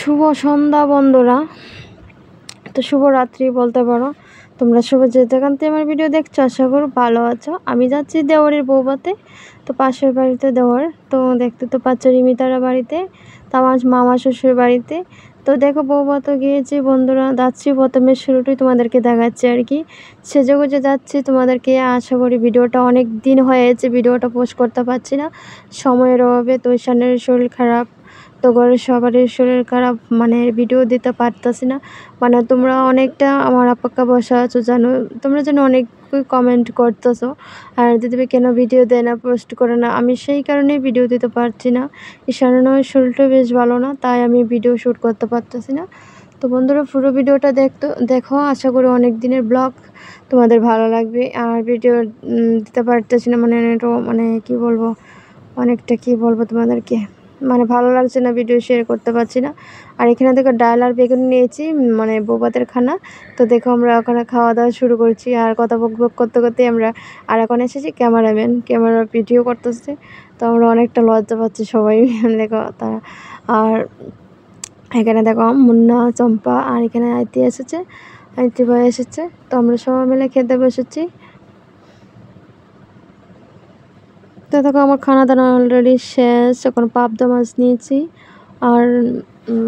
শুভ সন্ধ্যা বন্ধুরা, তো শুভ রাত্রি বলতে পারো। তোমরা শুভ যে যেখান থেকে আমার ভিডিও দেখছো, আশা করো ভালো আছো। আমি যাচ্ছি দেওয়ারের বৌভাতে, তো পাশের বাড়িতে দেওয়ার, তো দেখতে তো পাচ্ছ রিমিতারা বাড়িতে, তো আমার মামা শ্বশুর বাড়িতে। তো দেখো বৌভাত গিয়েছি বন্ধুরা, যাচ্ছি প্রথমে শুরুটাই তোমাদেরকে দেখাচ্ছি আর কি। সেজেগুজে যাচ্ছি তোমাদেরকে, আশা করি ভিডিওটা অনেক দিন হয়েছে ভিডিওটা পোস্ট করতে পারছি না সময়ের অভাবে। তো ঈশানের শরীর খারাপ, তো ঘরের সবারই শরীর খারাপ, মানে ভিডিও দিতে পারতাছি না। মানে তোমরা অনেকটা আমার অপেক্ষা বসা আছো, জানো তোমরা যেন অনেক কমেন্ট করতেছো আর দিদি কেন ভিডিও দেয় না, পোস্ট করে না। আমি সেই কারণে ভিডিও দিতে পারছি না। ঈশানের শরীরটা বেশ ভালো না, তাই আমি ভিডিও শ্যুট করতে পারতেছি না। তো বন্ধুরা পুরো ভিডিওটা দেখো, আশা করি অনেক দিনের ব্লগ তোমাদের ভালো লাগবে। আর ভিডিও দিতে পারতেছি না, মানে কি বলবো, অনেকটা কি বলবো তোমাদেরকে, মানে ভালো লাগছে না, ভিডিও শেয়ার করতে পারছি না। আর এখানে দেখো ডাল আর বেগুন নিয়েছি, মানে বৌভাতের খানা। তো দেখো আমরা ওখানে খাওয়া দাওয়া শুরু করছি, আর কথা বক করতে করতে আমরা আর এখন এসেছি ক্যামেরা ভিডিও করতেছে। তো আমরা অনেকটা লজ্জা পাচ্ছি সবাই দেখো তারা। আর এখানে দেখো মুন্না, চম্পা, আর এখানে আইতি এসেছে, আইতি ভাই এসেছে। তো আমরা সবাই মিলে খেতে বসেছি। তো দেখো আমার খানা দানা অলরেডি শেষ। এখন পাবদা মাছ নিয়েছি, আর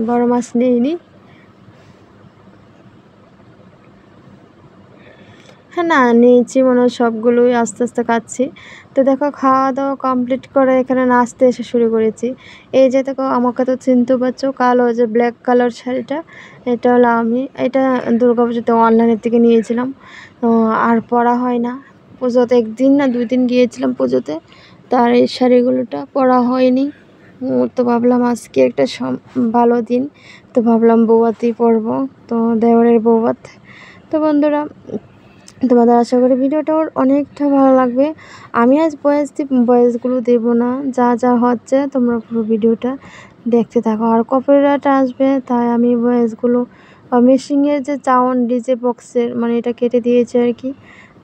বড় মাছ নিইনি। হ্যাঁ না, নিয়েছি মনে হয় সবগুলোই, আস্তে আস্তে খাচ্ছি। তো দেখো খাওয়া দাওয়া কমপ্লিট করে এখানে নাচতে এসে শুরু করেছি। এই যে দেখো আমাকে তো চিনতে পারছো, কালো যে ব্ল্যাক কালার শাড়িটা, এটা হলো আমি। এটা দুর্গাপুজোতে অনলাইনের থেকে নিয়েছিলাম, আর পরা হয় না। পুজোতে একদিন না 2 দিন গিয়েছিলাম পুজোতে, তার এই শাড়িগুলোটা পরা হয়নি। তো ভাবলাম আজকে একটা ভালো দিন, তো ভাবলাম বৌভাতেই পরবো, তো দেওরের বৌভাত। তো বন্ধুরা তোমাদের আশা করি ভিডিওটা অনেকটা ভালো লাগবে। আমি আজ ভয়েসগুলো দেবো না, যা যা হচ্ছে তোমরা পুরো ভিডিওটা দেখতে থাকো। আর কপিরাইট আসবে, তাই আমি ভয়েসগুলো মেশিনের যে সাউন্ড ডিজে বক্সের, মানে এটা কেটে দিয়েছে আর কি।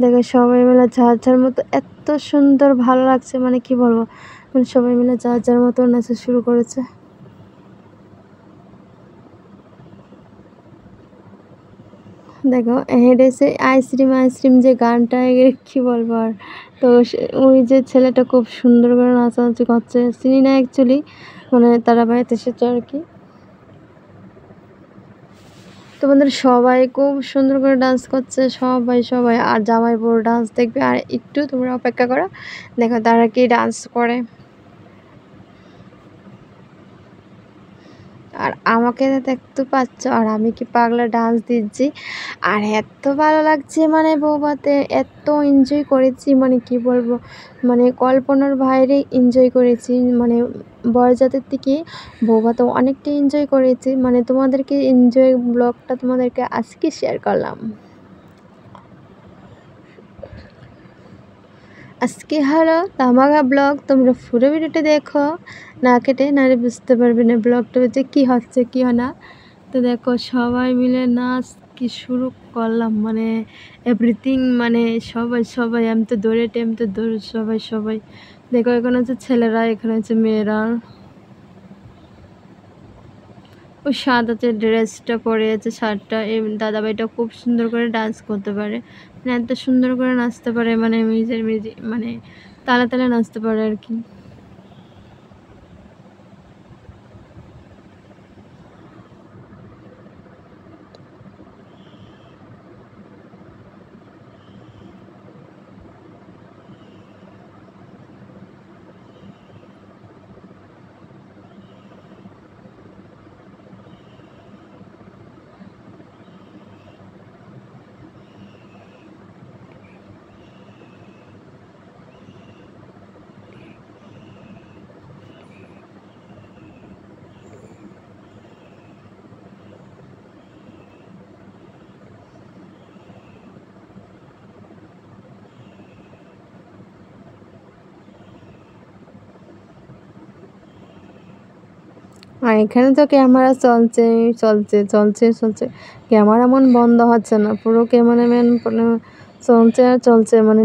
দেখো সবাই মিলে যার যার মতো এত সুন্দর ভালো লাগছে, মানে কি বলবো, মানে সবাই মিলে যার যার মতো নাচা শুরু করেছে। দেখো হেডে সে আইসক্রিম যে গানটা, কি বলবো আর। তো ওই যে ছেলেটা খুব সুন্দর করে নাচানাচি করছে, চিনি না অ্যাকচুয়ালি, মানে তারা বাড়িতে এসেছে আর কি। তো আমাদের সবাই খুব সুন্দর করে ডান্স করছে, সবাই। আর জামাই বউর ডান্স দেখবে, আর একটু তোমরা অপেক্ষা করো, দেখো তারা কি ডান্স করে। আর আমাকে দেখতে পাচ্ছ, আর আমি কি পাগলা ডান্স দিচ্ছি, আর এত ভালো লাগছে, মানে বৌভাতে এত এনজয় করেছি, মানে কি বলবো, মানে কল্পনার বাইরে এনজয় করেছি। মানে বরযাত্রীর থেকে বৌভাতে অনেকটা এনজয় করেছি, মানে তোমাদেরকে এনজয় ব্লগটা তোমাদেরকে আজকে শেয়ার করলাম। আজকে হলো ধামাকা ব্লগ, তোমরা পুরো ভিডিওটা দেখো, না কেটে নাহলে বুঝতে পারবে না ব্লগটা যে কী হচ্ছে কী হয় না। তো দেখো সবাই মিলে নাচ কি শুরু করলাম, মানে এভরিথিং, মানে সবাই আমি তো দৌড়ে সবাই। দেখো এখানে হচ্ছে ছেলেরা, এখানে হচ্ছে মেয়েরা। ওই সাদা যে ড্রেসটা পরে আছে, শার্টটা, এই দাদাভাইটা খুব সুন্দর করে ডান্স করতে পারে, মানে এত সুন্দর করে নাচতে পারে, মানে মানে তালে তালে নাচতে পারে আর কি। আর এখানে তো ক্যামেরা চলছে, ক্যামেরা মন বন্ধ হচ্ছে না, পুরো ক্যামেরাম্যান চলছে, মানে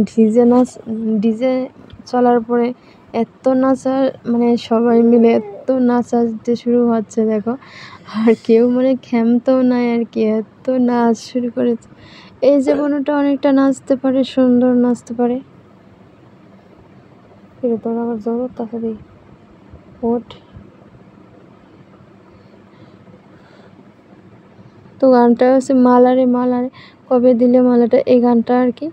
ডিজে চলার পরে এত নাচা, মানে সবাই মিলে এত নাচাতে শুরু হচ্ছে দেখো, আর কেউ মানে ক্ষমতাও নাই আর কি, এত নাচ শুরু করেছে। এই যে বোনটা অনেকটা নাচতে পারে, সুন্দর নাচতে পারে। তোর আবার জরুরত আছে রে, ওঠ। তো গানটা হচ্ছে মালারে মালারে কবে দিলে মালাটা, এই গানটা আর কি।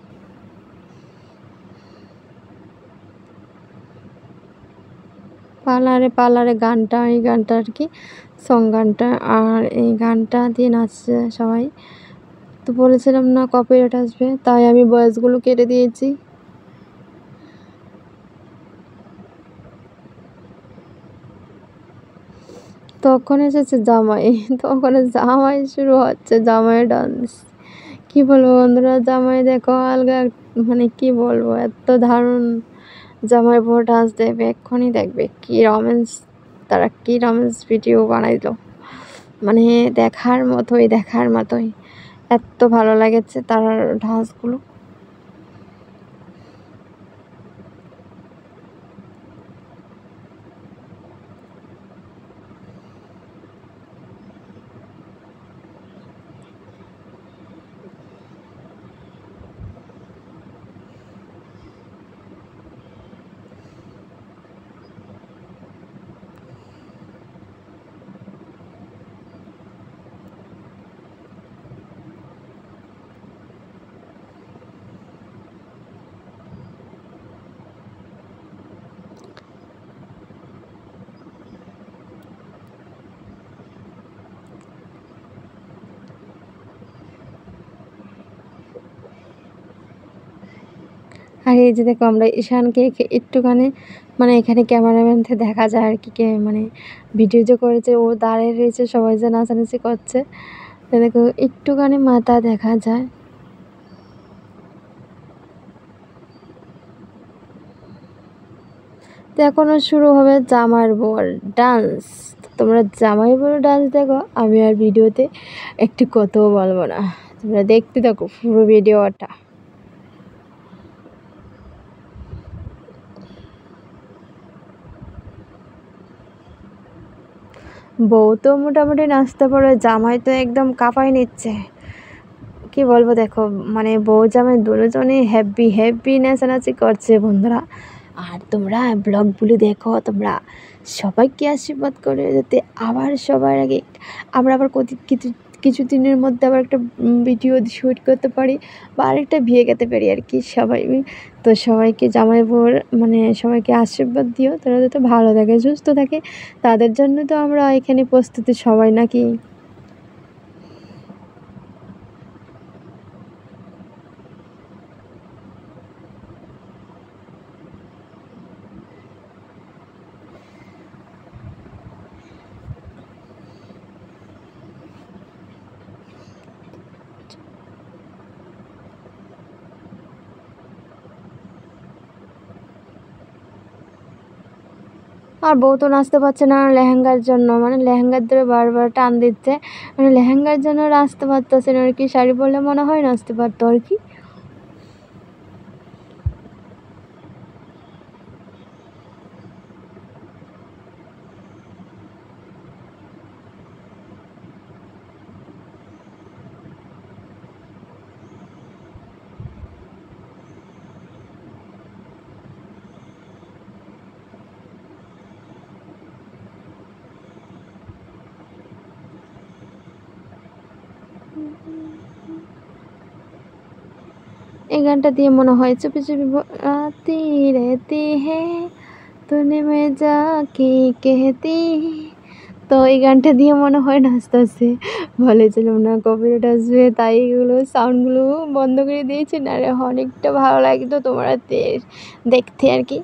পালারে পালারে গানটা, এই গানটা আর কি সং গানটা, আর এই গানটা দিয়ে নাচছে সবাই। তো বলেছিলাম না কপিরাইট আসবে, তাই আমি ভয়েসগুলো কেটে দিয়েছি। তখন এসেছে জামাই, তখন জামাই শুরু হচ্ছে, জামাই ডান্স। কি বলবো বন্ধুরা, জামাই দেখো আলগা, মানে কি বলবো, এত দারুণ জামাই বউ ডান্স দেবে, এক্ষুনি দেখবে কি রোম্যান্স, তারা কি রোম্যান্স ভিডিও বানাইলো, মানে দেখার মতোই, দেখার মতোই, এত ভালো লাগেছে তার ডান্সগুলো। আর এই যে দেখো আমরা ঈশানকে একটুখানি, মানে এখানে ক্যামেরাম্যান থেকে দেখা যায় আর কি, মানে ভিডিও যে করেছে ও দাঁড়িয়ে রয়েছে, সবাই যে নাচানাচি করছে, তো দেখো একটুখানি মাথা দেখা যায়। তো এখনও শুরু হবে জামাইয়ের বর ডান্স। তোমরা জামাই বর ডান্স দেখো, আমি আর ভিডিওতে একটু কথাও বলবো না, তোমরা দেখতে থাকো পুরো ভিডিওটা। বউ তো মোটামুটি নাচতে পারে, জামাই তো একদম কাঁপাই নিচ্ছে, কি বলবো দেখো, মানে বউ জামাই দুজনেই হ্যাপি হ্যাপি নাচানাচি করছে বন্ধুরা। আর তোমরা ব্লগগুলি দেখো, তোমরা সবাইকে আশীর্বাদ করে যাতে আবার সবার আগে আমরা আবার কিছু কিছুদিনের মধ্যে আবার একটা ভিডিও শ্যুট করতে পারি, বা আরেকটা বিয়ে খেতে পারি আর কি সবাই। তো সবাইকে জামাই বউর মানে সবাইকে আশীর্বাদ দিও, তারা যাতে ভালো থাকে সুস্থ থাকে, তাদের জন্য তো আমরা এখানে প্রস্তুতি সবাই নাকি। আর বউ তো নাচতে পারছে না লেহেঙ্গার জন্য, মানে লেহেঙ্গার ধরে বারবার টান দিচ্ছে, মানে লেহেঙ্গার জন্য নাচতে পারতেছে না আর কি, শাড়ি পরলে মনে হয় নাচতে পারতো আর কি। এই গানটা দিয়ে মনে হয় চুপি চুপি আতি রেতি হে তুনে মে যা কি কেহতি, তো এই গানটা দিয়ে মনে হয় নাচতেছে। বলেছিলাম না কপিরাইট আসবে, তাই এগুলো সাউন্ডগুলো বন্ধ করে দিয়েছি, না রে অনেকটা ভালো লাগতো তোমরা দেখতে আর কি।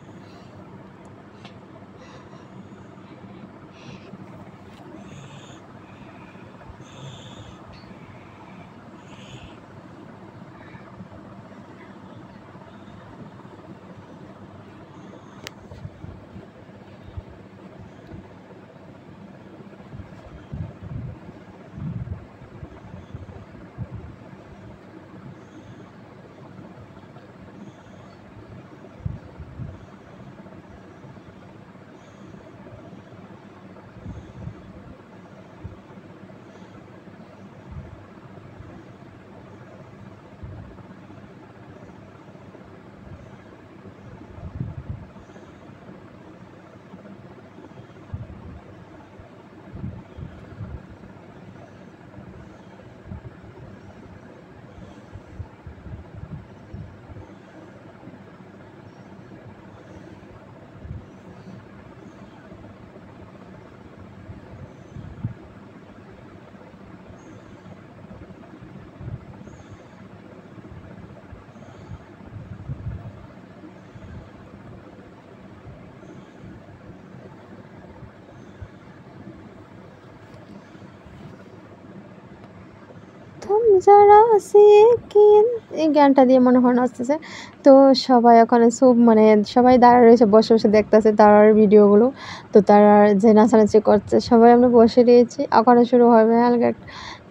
তুম যারা সিকিন, এই গানটা দিয়ে মনে হয় নাচতেছে। তো সবাই ওখানে মানে সবাই দাঁড়ায় রয়েছে, বসে বসে দেখতেছে তারার ভিডিওগুলো। তো তারা যে নাচানাচি করছে সবাই আমরা বসে রয়েছি, ওখানে শুরু হবে হালকা।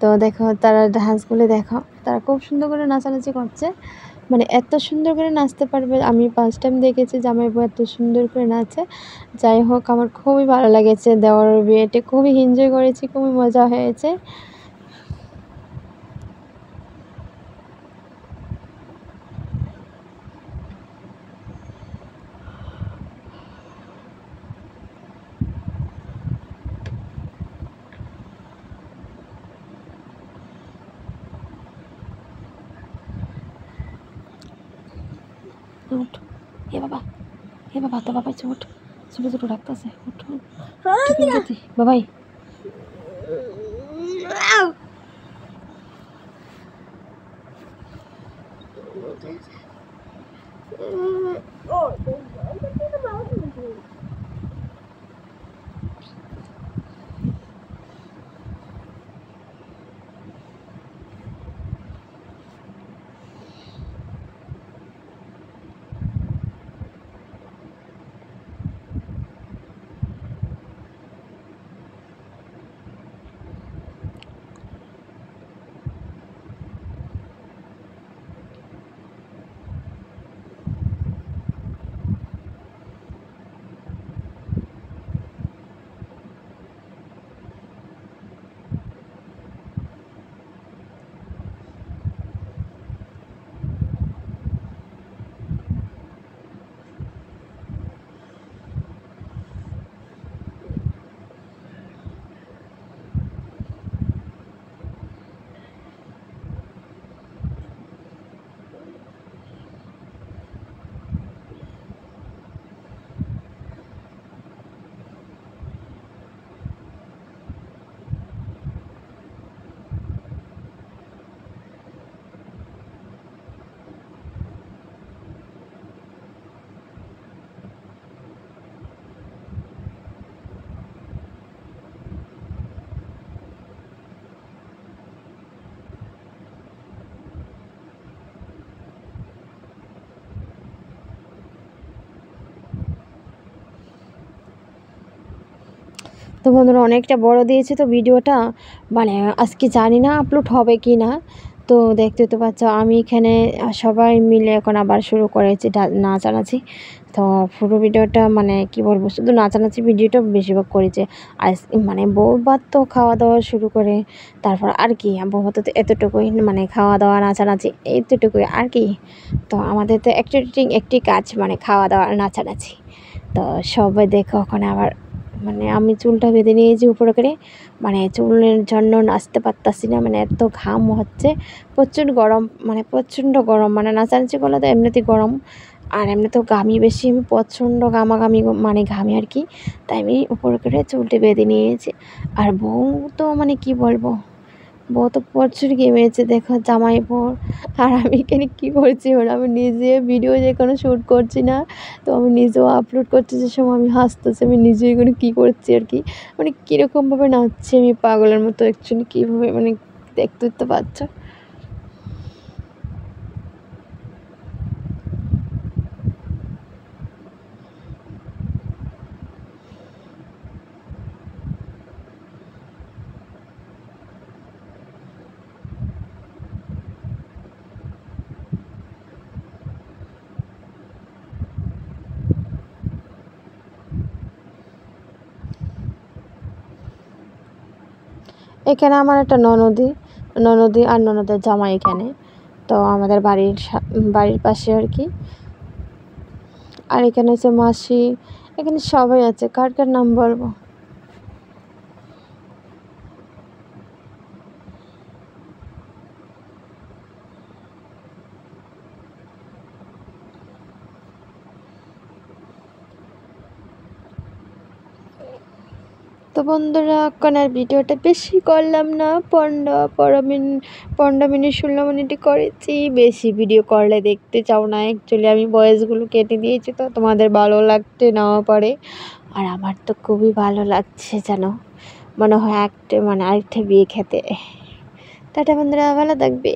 তো দেখো তারা ডান্সগুলো দেখো, তারা খুব সুন্দর করে নাচানাচি করছে। মানে এত সুন্দর করে নাচতে পারবে, আমি ফার্স্ট টাইম দেখেছি জামাই বউ এত সুন্দর করে নাচে। যাই হোক, আমার খুবই ভালো লেগেছে দেওয়ার বিয়েতে, খুবই এনজয় করেছি, খুবই মজা হয়েছে। উঠ, হে বাবা, হে বাবা, তো বাবা উঠ, ছোটো ছোটো ডাকতেছে, উঠ বাবাই। তো বন্ধুরা অনেকটা বড় দিয়েছে তো ভিডিওটা, মানে আজকে জানি না আপলোড হবে কি না। তো দেখতে তো পাচ্ছ আমি এখানে সবাই মিলে এখন আবার শুরু করেছি নাচানাচি। তো পুরো ভিডিওটা মানে কি বলবো, শুধু নাচানাচি ভিডিওটা বেশিরভাগ করেছে। আর মানে বউভাত তো খাওয়া দাওয়া শুরু করে, তারপর আর কি বউভাত তো এতটুকুই, মানে খাওয়া দাওয়া নাচানাচি এতটুকুই আর কি। তো আমাদের তো একটি কাজ, মানে খাওয়া দাওয়া নাচানাচি। তো সবাই দেখো ওখানে আবার, মানে আমি চুলটা বেঁধে নিয়েছি উপরে করে, মানে চুলের জন্য নাচতে পারতাছি না, মানে এত ঘাম হচ্ছে, প্রচণ্ড গরম, মানে প্রচণ্ড গরম, মানে নাচানাচি করলে তো এমনিতেই গরম, আর এমনি তো ঘামি বেশি, আমি প্রচণ্ড ঘামাঘামি মানে ঘামি আর কি। তাই আমি উপরে করে চুলটি বেঁধে নিয়েছি। আর বউ তো মানে কি বলবো, বউ তো প্রচুর গেমেছে দেখো জামাই বউ। আর আমি এখানে কী করছি, ওরা আমি নিজে ভিডিও যে কোনো শ্যুট করছি না, তো আমি নিজেও আপলোড করছি, যে সময় আমি হাসতেছি, আমি নিজে এখানে কী করছি আর কি, মানে কীরকমভাবে নাচছি আমি পাগলের মতো, অ্যাকচুয়ালি কীভাবে, মানে দেখতে তো পাচ্ছ। এখানে আমার একটা ননদি আর ননদের জামাই এখানে, তো আমাদের বাড়ির পাশে আর কি। আর এখানে হচ্ছে মাসি, এখানে সবাই আছে, কার কার নাম বলবো। তো বন্ধুরা এখন আর ভিডিওটা বেশি করলাম না, 15 মিনিট 16 মিনিটই করেছি, বেশি ভিডিও করলে দেখতে চাও না। অ্যাকচুয়ালি আমি ভয়েসগুলো কেটে দিয়েছি, তো তোমাদের ভালো লাগতে নাও পারে। আর আমার তো খুবই ভালো লাগছে, যেন মনে হয় মানে আরেকটা বিয়ে খেতে। টাটা বন্ধুরা, ভালো থাকবে।